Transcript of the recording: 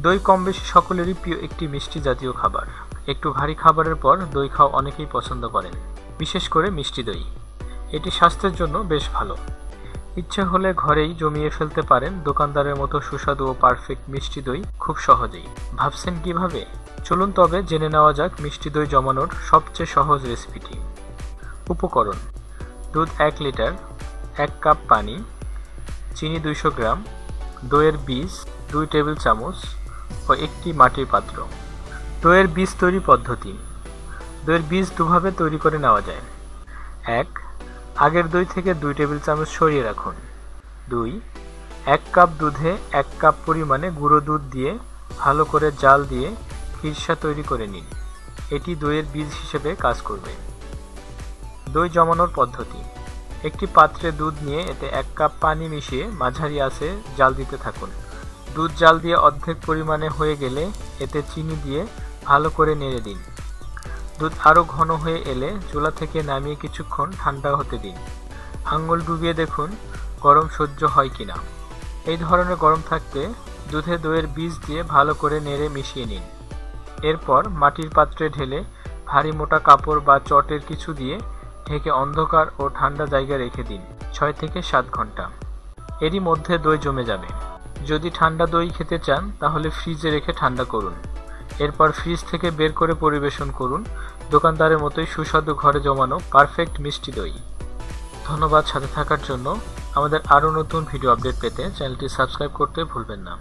দই কম বেশি সকলেরই প্রিয় একটি মিষ্টি জাতীয় খাবার। একটু ভারী খাবারের পর দই খাওয়া অনেকেই পছন্দ করেন, বিশেষ করে মিষ্টি দই। এটি স্বাস্থ্যের জন্য বেশ ভালো। ইচ্ছে হলে ঘরেই জমিয়ে ফেলতে পারেন দোকানদারের মতো সুস্বাদু ও পারফেক্ট মিষ্টি দই খুব সহজেই। ভাবছেন কিভাবে? চলুন তবে জেনে নেওয়া যাক মিষ্টি দই জমানোর সবচেয়ে সহজ রেসিপিটি। উপকরণ: দুধ 1 লিটার, 1 কাপ পানি, চিনি 200 গ্রাম, দইয়ের বীজ 2 টেবিল চামচ ও একটি মাটির পাত্র। দইয়ের বীজ তৈরি পদ্ধতি: দইয়ের বীজ দুভাবে তৈরি করে নেওয়া যায়। 1. আগের দই থেকে 2 টেবিল চামচ সরিয়ে রাখুন। 2. 1 কাপ দুধে 1 কাপ পরিমাণে গুঁড়ো দুধ দিয়ে ভালো করে জাল দিয়ে খিরসা তৈরি করে নিন। এটি দইয়ের বীজ হিসেবে কাজ করবে। দই জমানোর পদ্ধতি: একটি পাত্রে দুধ নিয়ে এতে 1 কাপ পানি মিশিয়ে মাঝারি আঁচে জাল দিতে থাকুন। দুধ জাল দিয়ে অর্ধেক পরিমাণে হয়ে গেলে এতে চিনি দিয়ে ভালো করে নেড়ে দিন। দুধ আরও ঘন হয়ে এলে চুলা থেকে নামিয়ে কিছুক্ষণ ঠান্ডা হতে দিন। আঙুল ডুবিয়ে দেখুন গরম সহ্য হয় কিনা। এই ধরনের গরম থাকতে দুধে দইয়ের বীজ দিয়ে ভালো করে নেড়ে মিশিয়ে নিন। এরপর মাটির পাত্রে ঢেলে ভারী মোটা কাপড় বা চটের কিছু দিয়ে ঢেকে অন্ধকার ও ঠান্ডা জায়গায় রেখে দিন 6 থেকে 7 ঘন্টা। এরই মধ্যে দই জমে যাবে। যদি ঠান্ডা দই খেতে চান তাহলে ফ্রিজে রেখে ঠান্ডা করুন। এরপর ফ্রিজ থেকে বের করে পরিবেশন করুন দোকানদারের মতোই সুস্বাদু ঘরে জমানো পারফেক্ট মিষ্টি দই। ধন্যবাদ সাথে থাকার জন্য। আমাদের আরও নতুন ভিডিও আপডেট পেতে চ্যানেলটি সাবস্ক্রাইব করতে ভুলবেন না।